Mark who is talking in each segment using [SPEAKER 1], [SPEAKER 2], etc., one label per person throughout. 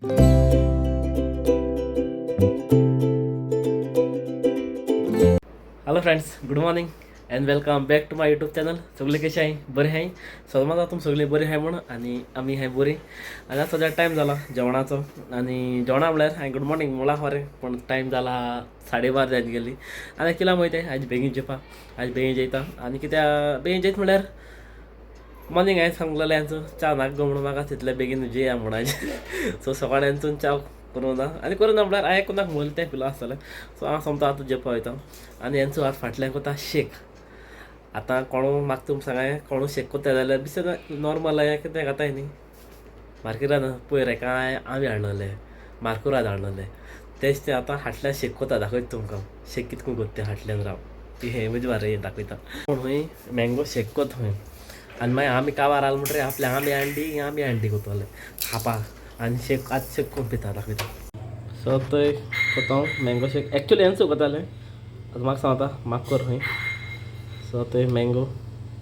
[SPEAKER 1] Hello friends, good morning and welcome back to my YouTube channel. सगळे कसे आहे? बरे आहे. समजा तुम्ही सगळे बरे आहे म्हणून आणि आम्ही आहे बरे. आणि आज सध्या टाईम झाला जेवणाचं आणि जेवणा म्हणल्यार हाय गुड मॉर्निंग मला खरे पण टाईम झाला 12:30 जायत गेली. आणि किला माहिती आहे आज बेगीन जेवपा, आज बेगीन जेयता आणि कित्या बेगीन जेयत म्हणल्यार मॉर्निंग आहे सांगलेलं यांचं चा नाक गो म्हणून म्हाका तितल्या बेगीन जेया म्हणायचे. सो सकाळ्यांचून चा करून आणि करून म्हणल्यार हांवें कोणाक म्हणलें तें पिलो आसतलें. सो हांव सोमतो आतां जेवपा वयता आनी हेंचो आज फाटल्यान कोता शेक. आतां कोणू म्हाका तुमकां सांगाय कोणू शेक कोत्ताय जाल्यार बिचार नॉर्मल आहे कितें घाताय न्ही मार्केटान पयर एकाय आंबे हाडलेले मार्कुराद हाडलेले तेच ते आतां हाटल्यान शेक कोता दाखयता तुमकां शेक कितको कोत्ता हाटल्यान राव ती हे म्हणजे बारे दाखयता. पूण हूंय मँगो शेक कोत हूंय आनी मागीर आमी काबार आल म्हणटरी आपल्या आंबे हांडी कोतले खावपाक आनी शेक आज शेक कोरून पिता दाखयता. सो थंय कोता मँगो शेक एक्चुअली हेंचो कोतालें आतां म्हाका सांगता माफ कर हूंय. सो थंय मँगो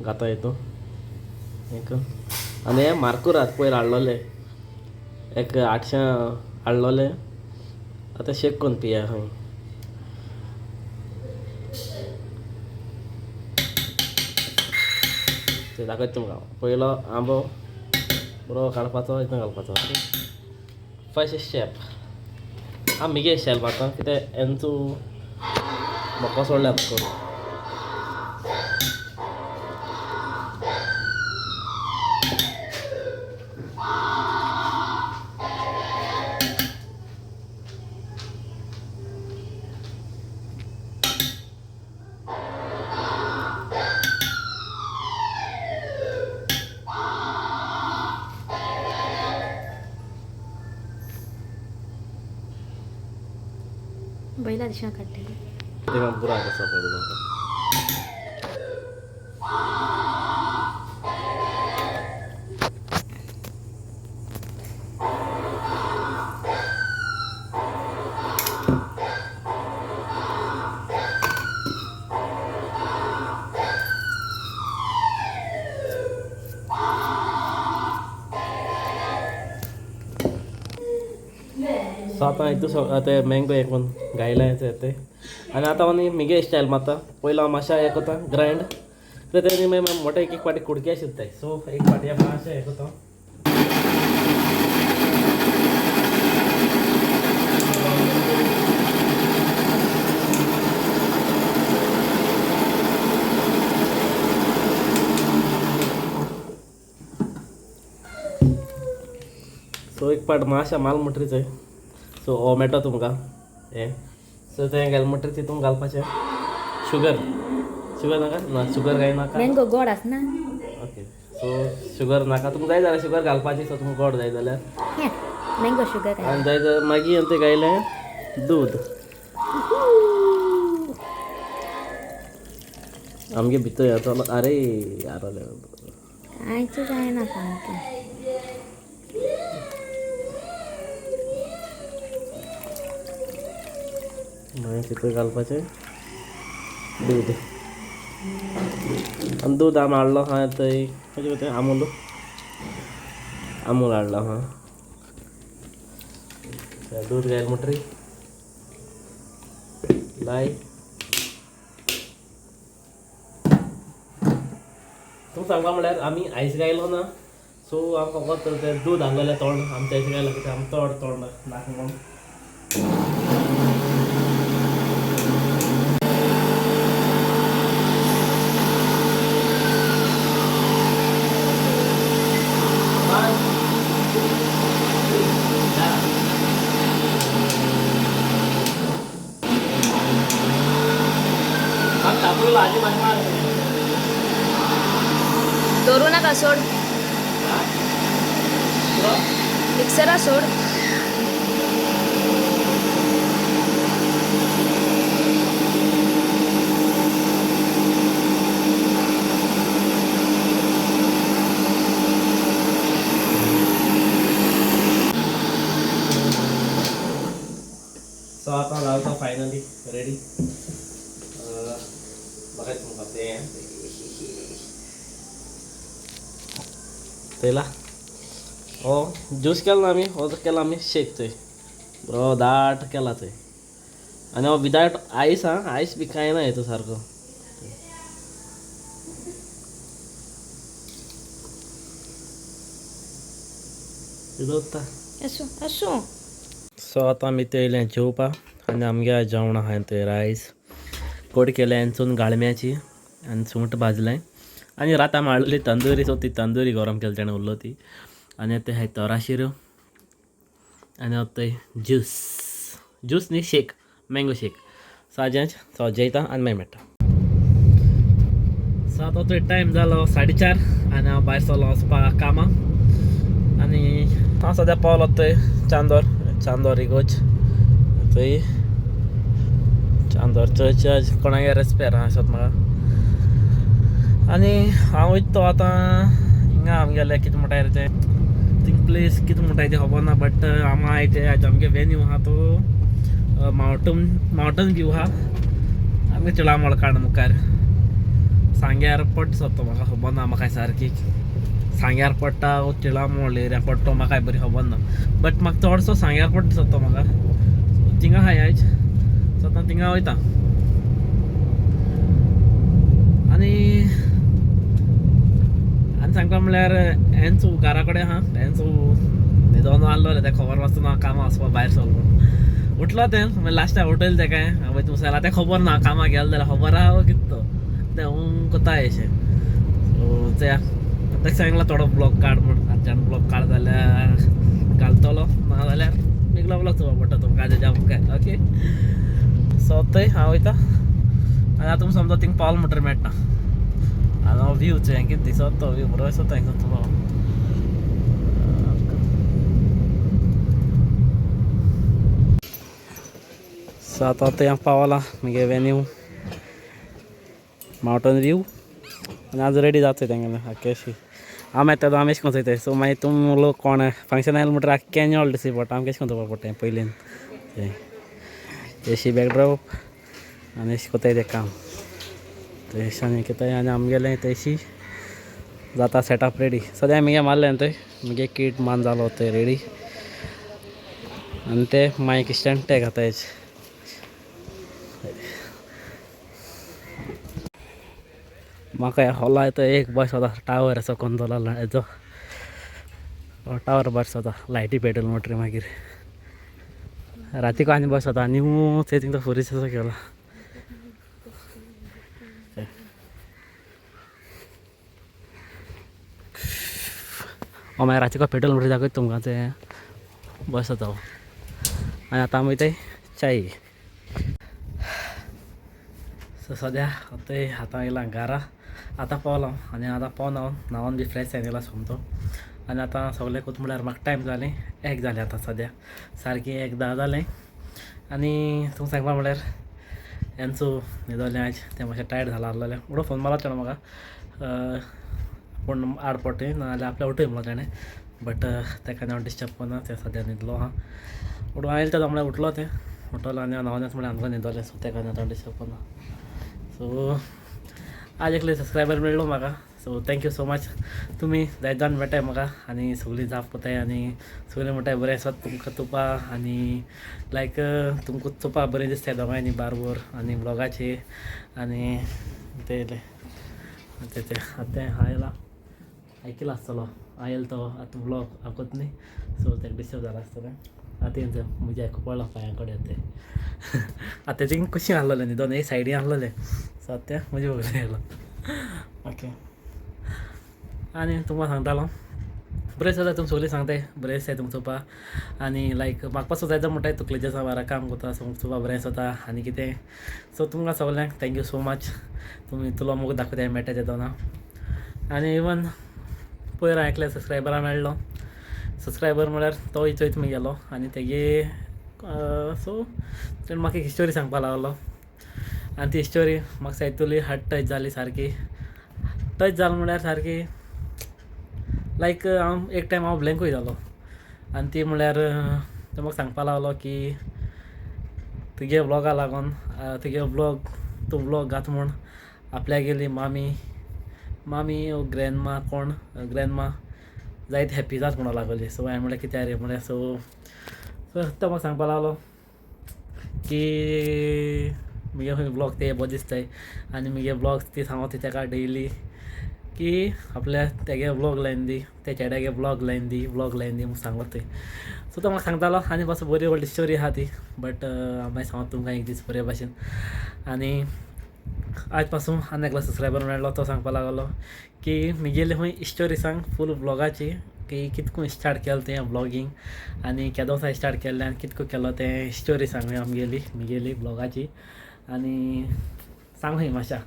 [SPEAKER 1] घाता हितून एक आनी हे मार्कुराद पयर हाडलोले एक 800 हाडलोले आतां शेक करून पिया हूंय. ते दाखयता तुमकां. पयलो आंबो बरो काडपाचो हितून घालपाचो फर्स्ट स्टेप मिगे शेल मारता कितें हेंचो मोको सोडल्यार करून
[SPEAKER 2] बैला दिशा काढते
[SPEAKER 1] तेव्हा बुरा कसा पडलो सो आतां हितून ते मँगो हे करून गायला येते आनी आतां आनी मिगे स्टायल मारता. पयलो हांव मातशें हें कोता ग्रायंड तर तेणी मागीर मोठे एक पाटी कुडके शिजताय. सो एक पाटी मातशें हें कोता सो एक पाट मातशें माल म्हणटरीच आहे. सो हो मेळटा तुमकां हें सो तें घाल म्हणटरी तितून घालपाचें शुगर नाका ना शुगर काय नाका
[SPEAKER 2] मँगो गोड आसना
[SPEAKER 1] ओके. सो शुगर नाका तुमकां जाय जाल्यार शुगर घालपाची. सो तुमकां गोड जाय जाल्यार
[SPEAKER 2] मँगो शुगर
[SPEAKER 1] आनी जाय जाल्यार मागीर तें गायलें दूद आमगे भितर येतलो. अरे यारले
[SPEAKER 2] कांयच जायना सामकें
[SPEAKER 1] मागीर तितून घालपाचें दूद आनी दूद आमी हाडलो आहा थंय खंयचें तें अमूल हाडलो आहा. दूद घायल म्हणटरी लाय तुमकां सांगपा म्हळ्यार आमी आयस गायलो ना. सो आमकां फकत तें दूद हाडलेलें तोंड आमच्या आयस गायला कित्याक आमी चड तोंड नाका म्हणून भाजी
[SPEAKER 2] दवरू नाका सोड मिक्सरा सोड
[SPEAKER 1] सो आता घालता फायनली रेडी. बघायचं तुमकां तेला हो ज्यूस केला ना आम्ही हो केला आम्ही शेक थंय बरो दाट केला थंय आनी हो विदावट आयस हा आयस बी कांय ना हेचो सारको
[SPEAKER 2] असो असो
[SPEAKER 1] सो आतां आमी ते येयले जेवपाक आनी आमगे जेवण आहाय थंय रायस कोड केले चून गाळम्याची आनी सुंगट भाजलें आनी रात आमी हाडली तंदुरी सो ती तंदुरी गरम केली तेणें उरलो ती आनी ते हाय तोरा शिरो आनी थंय ज्यूस ज्यूस न्ही शेक मँगो शेक साजेंच सो जेयता आनी मागीर मेळटा सो आतां थंय टायम जालो 4:30 आनी हांव भायर सरलो वचपाक कामाक आनी हांव सद्या पावलो थंय चांदोर इगोज थंय चांदोर चर्च कोणागे रेस्पेर आहा आसत म्हाका आनी हांव वयता आतां हिंगा आमगेलें कितें म्हणटाय रे तें थिंग प्लेस कितें म्हणटाय तें खबर ना बट आमगे वेन्यू आहा तो मावंटन व्यू आहा आमगे चिळामळ काड मुखार सांग्यार पडटा तो म्हाका खबर ना म्हाका सारकी सांग्यार पडटा वो तिळामळ एरिया पडटा म्हाका बरी खबर ना बट म्हाका चडसो सांग्यार पडटा दिसता म्हाका थिंगा आहाय आयज सो आतां थिंगा वयता आनी सांगता म्हणल्यार हेंचो घरा कडेन आहा हेंचो न्हिदोनो आसलोलें तें खबर नासतना कामां वचपा भायर सरलो उठलो तें लास्ट टायम उठयलें तेका हांवें तूं जाल्यार तें खबर ना कामां गेलो जाल्यार खबर आहा कितें तो तें कोताय अशें सो तेका सांगलां थोडो ब्लॉग काड म्हण अर्जंट ब्लॉग काड जाल्यार घालतलो ना जाल्यार वेगळो ब्लॉग चोवपा पडटा तुमकां तेज्या मुखार ओके सो थंय हांव वयता आनी आतां तुमकां समजा थिंग पावल म्हणटर मेळटा आनी हो व्यूच हें कितें दिसत तो व्यू बरो दिसता हिंगा तुलो सो आतां थंय हांव पावला म्हगे वेन्यू मावंटन व्यू आनी आज रेडी जाता तेंगेलें आख्खें अशी हांव येता आमी अशें करून चोयताय सो मागीर तुम लोक कोण फंक्शन आयले म्हणटर आख्खें एन्जॉय दिसता पडटा आमकां अशें करून चोवपा पडटा पयलीं अशी बॅकड्रॉप आनी अशें कोताय तें काम थंय आनी कितें आनी आमगेलें तशी जाता सेटअप रेडी सद्या म्हगे मारलें थंय म्हगे किट मान जालो थंय रेडी आनी ते मायक स्टँड ते घातायच म्हाका हॉला येता एक बस वता टावर असो कोंदोला हेजो टावर बस वता लायटी पेटोल मोटरी मागीर रातीको आनी बस वता न्यू थंय थिंग तो फुरीस असो केला मागीर रातीको पेट्रोल मोटरी दाखयता तुमकां तें बस वता आनी आतां आमी थंय च्या सो सद्या थंय आतां येयलां घरा आतां पावलो आनी आतां पावन हांव न्हांवन बी फ्रेश जावन येयला सोमतो आनी आतां सगलें कोत म्हळ्यार म्हाका टायम जालें 1 जालें आतां सद्या सारकी 1:10 जालें आनी तुमकां सांगपा म्हळ्यार हेंचो न्हिदोलें आयज तें मातशें टायर्ड जाला आसलोलें म्हणून फोन मारलो तेणें म्हाका पूण आड पडटय नाजाल्यार आपल्या उठय म्हणलो तेणें बट तेका हांव डिस्टर्ब करना तें सद्या न्हिदलो आहा म्हणून हांव येयलो तो म्हळ्यार उठलो तें उठलो आनी हांव न्हांवन येता म्हळ्यार आमकां न्हिदोलें सो तेका आतां डिस्टर्ब करना सो आज एकले सबस्क्रायबर मेळ्ळो म्हाका सो थँक्यू सो मच तुमी जायत जाण मेळटाय म्हाका आनी सगळीं जाप कोताय आनी सगळीं म्हणटाय बरें आसात तुमकां चोवपा आनी लायक तुमकां चोवपा बरें दिसताय दोगांयनी बारबर आनी ब्लॉगाचे आनी ते आतां आयला आयकला आसतलो आयल तो आतां ब्लॉग आकोत न्ही सो तेका डिस्टर्ब जाला आसतलें आतां तेंचो म्हजें आयको पडला पांयां कडेन ते आतां थिंग कशीं आहलोलें न्ही दोन एक सायडीन आहलोलें सो आतां म्हजे बगलें येयलो ओके आनी तुमकां सांगतालो बरें जाता तुमी सगळीं सांगताय बरें दिसताय तुमकां चोवपा आनी लायक म्हाका पासून जायतो म्हणटाय तकलेच्या सावारा काम करता सो चोवपा बरें जाता आनी कितें सो तुमकां सगल्यांक थँक्यू सो मच तुमी तुलो मोग दाखयताय मेळटा ते दोना आनी इवन पयर एकल्या सबस्क्रायबरा मेळ्ळो सबस्क्रायबर म्हळ्यार तोय चोयत मी गेलो आनी तेगे सो तेणें म्हाका एक हिस्टोरी सांगपा लागलो आनी ती हिस्टोरी म्हाका सायतुली हार्ट टच जाली सारकी टच जालें म्हळ्यार सारकी लायक हांव एक टायम हांव ब्लँकूय जालो आनी ती म्हळ्यार तो म्हाका सांगपा लागलो की तुगे ब्लॉगा लागून तुगे तूं ब्लॉग घात म्हूण आपल्या गेली मामी ग्रॅन्डमा जायत हॅप्पी जात म्हणून लागली. सो हांवें म्हणलें कितें रे म्हणलें. सो तो म्हाका सांगपा लागलो की मुगे खंय ब्लॉग ते बरो दिसताय आनी मुगे ब्लॉग्स ती सांगोता तेका डेली की आपल्या तेगे ब्लॉग लायन दी, ते चेड्यागे ब्लॉग लायन दी म्हणून सांगोता. सो तो म्हाका सांगतालो आनी पासून बरी व्हडली स्टोरी आहा ती. बट हांवें सांगता तुमकां एक दीस बरे भाशेन. आनी आज पासून आनी एकलो सबस्क्रायबर मेळ्ळो. तो सांगपा लागलो की मुगेली खंय स्टोरी सांग फूल ब्लॉगाची की कितको स्टार्ट केलें तें ब्लॉगींग आनी केदो वर्सा स्टार्ट केल्लें आनी कितको केलो तें स्टोरी सांग मुगेली ब्लॉगाची आनी सांग खंय मातशा.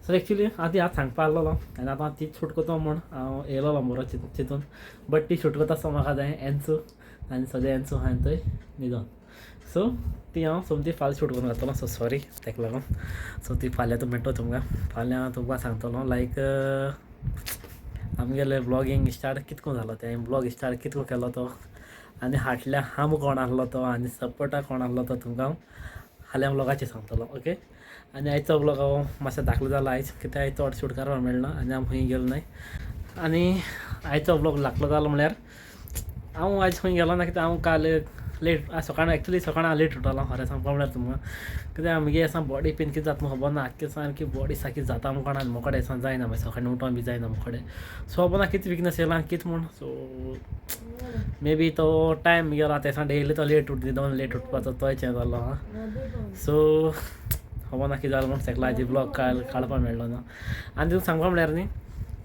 [SPEAKER 1] सो एक्चुली आधी आज सांगपा आसलोलो आनी आतां ती शूट कोतो म्हूण हांव येयलोलो बरो चिंतून. बट ती शूट कोता आसतना म्हाका जाय एन्सू आनी सद्या एन्सू हांवें थंय न्हिदोन. सो ती हांव सोमती फाल्यां शूट करून घातलो. सो सॉरी तेका लागून. सो ती फाल्यां तूं मेळटो तुमकां. फाल्यां तुमकां सांगतलो लायक आमगेलें ब्लॉगींग स्टार्ट कितको जालो तें ब्लॉग स्टार्ट कितको केलो तो आनी हाटल्या हांव कोण आसलो तो आनी सपोर्टाक कोण आसलो तो तुमकां हांव फाल्यां ब्लॉगाचेर सांगतलो. ओके. आनी आयचो ब्लॉग हांव मातशें धाकलो जाला आयज कित्याक आयज चड शूट करपाक मेळना आनी हांव खंय गेलो नाय. आनी आयचो ब्लॉग धाकलो जालो म्हळ्यार हांव आयज खंय गेलो ना कित्याक हांव काल लेट सकाळीं एक्चुली सकाळीं हांव लेट उठलो खरें सांगपा म्हळ्यार तुमकां. कित्याक मुगे असा बॉडी पेन कितें जाता खबर ना. आख्खें सारकी बॉडी सारकी जाता मुखार आनी मोकडें दिसान जायना मागीर सकाळीं उठोन बी जायना मोकडें. सो खबर ना कितें विकनस येयला आनी कितें म्हूण. सो मे बी तो टायम गेलो आतां दिसा डेली तो लेट न्हिदोन लेट उठपाचो तोय चेंज जालो आहा. सो खबर ना कितें जालें म्हूण तेका लागून ब्लॉग काडपाक मेळ्ळो ना. आनी तुमकां सांगपा म्हळ्यार न्ही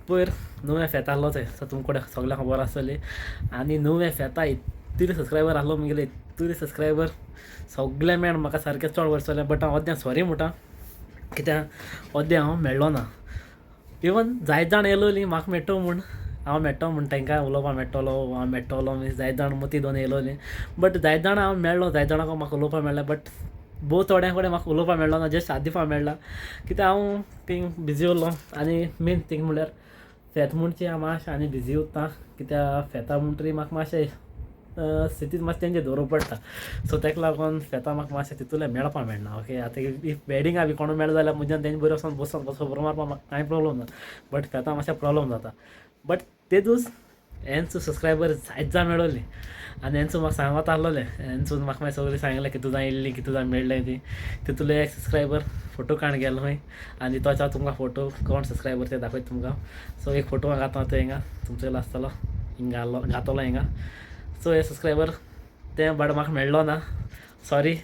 [SPEAKER 1] पयर नवें फेत आसलो थंय. सो तुमकां सगळ्यांक खबर आसतली. आनी नवें फेता इतले सबस्क्रायबर आसलो मुगेले इतले सबस्क्रायबर सगळे मेळ म्हाका सारकें चड वर्स जालें. बट हांव अद्या सॉरी म्हणटा कित्याक अद्या हांव मेळ्ळो ना. इवन जायत जाण येयलोलीं म्हाका मेळटो म्हूण हांव मेळटो म्हूण तांकां उलोवपाक मेळटलो हांव मेळटलो मीन्स जायत जाण मती दोन येयलोलीं. बट जायत जाण हांव मेळ्ळो जायत जाणांक म्हाका उलोवपाक मेळ्ळें. बट भोव थोड्यां कडेन म्हाका उलोवपाक मेळ्ळो ना. जस्ट साथ दिवपाक मेळ्ळा कित्याक हांव थिंग बिजी उरलो. आनी मेन थिंग म्हळ्यार फेत म्हणचे हांव मातशें आनी बिजी उरता कित्याक फेता म्हणटरी म्हाका मातशें स्थितींत मातशें तेंचेर दवरूंक पडटा. सो तेका लागून फेता म्हाका मातशें तितूलें मेळपाक मेळना. ओके. आतां इफ वेडिंगा बी कोण मेळ्ळो जाल्यार म्हज्यान तेंचे बरोबर वचोन बसोन खबर मारपाक म्हाका कांय प्रॉब्लम ना. बट फेता मातशें प्रॉब्लम जाता. बट तेदूच एन्सू सबस्क्रायबर जायत जाण मेळ्ळोलीं आनी एन्सू म्हाका सांगता आसलोलें. एन्सून म्हाका मागीर सगळें सांगलें कितू जाण येयल्लीं कितू जाण मेळ्ळें ती. तितूले एक सबस्क्रायबर फोटो काडून गेलो खंय आनी तोच हांव तुमकां फोटो कोण सबस्क्रायबर ते दाखयता तुमकां. सो एक फोटो घालता तो हिंगा तुमचे कडेन आसतलो हिंगा घातलो हिंगा. सो हे सबस्क्रायबर तें बट म्हाका मेळ्ळो ना. सॉरी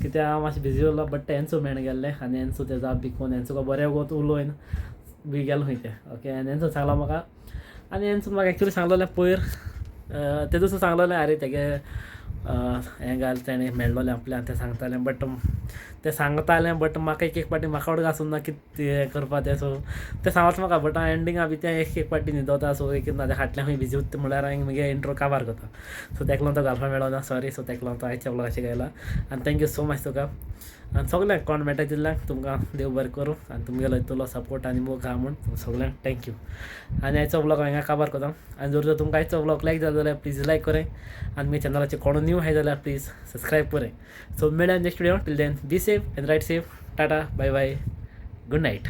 [SPEAKER 1] कित्याक हांव मातशें बिजी उरलो. बट तें एन्सू मेळून गेल्लें आनी एन्सू तें जाप बी कोन्न एन्सूका बरें वगत उलोवन बी गेलो खंय तें. ओके. आनी एन्सून सांगलो म्हाका आनी एन्सून म्हाका एक्चुली सांगलोलें पयर ते दिसा सांगलोलें आरे तेगे हें घाल तेणें मेळ्ळोलें आपल्याक तें सांगतालें. बट तें सांगतालें बट म्हाका एक पाटी म्हाका उडक आसूं ना कितें हें करपा तें. सो तें सांगता म्हाका बट हांव एंडिंगा बी तें एक पाटी न्हिदोता. सो एक ना हाटल्या खंय बिजी उरता म्हळ्यार हांवें म्हगे इंट्रो काबार करता. सो तेका लागून तो घालपाक मेळ्ळो ना. सॉरी. सो तेका लागून तो आयच्या ब्लॉगाचेर घायला आनी थँक्यू सो मच तुका. आनी सगळ्यांक कोण मेळटा तितल्यांक तुमकां देव बरें करूं आनी तुमगेलो इतलो सपोर्ट आनी मोग आहा म्हूण सगळ्यांक थँक्यू. आनी आयचो ब्लॉग हांव हिंगा काबार करता. आनी जर तुमकां आयचो ब्लॉग लायक जालो जाल्यार प्लीज लायक करें आनी म्हज्या चॅनलाचेर कोण न्यू आहाय जाल्यार प्लीज सबस्क्रायब करें. सो मेळया next video. Till then be safe and right safe. Tata bye bye. Good night.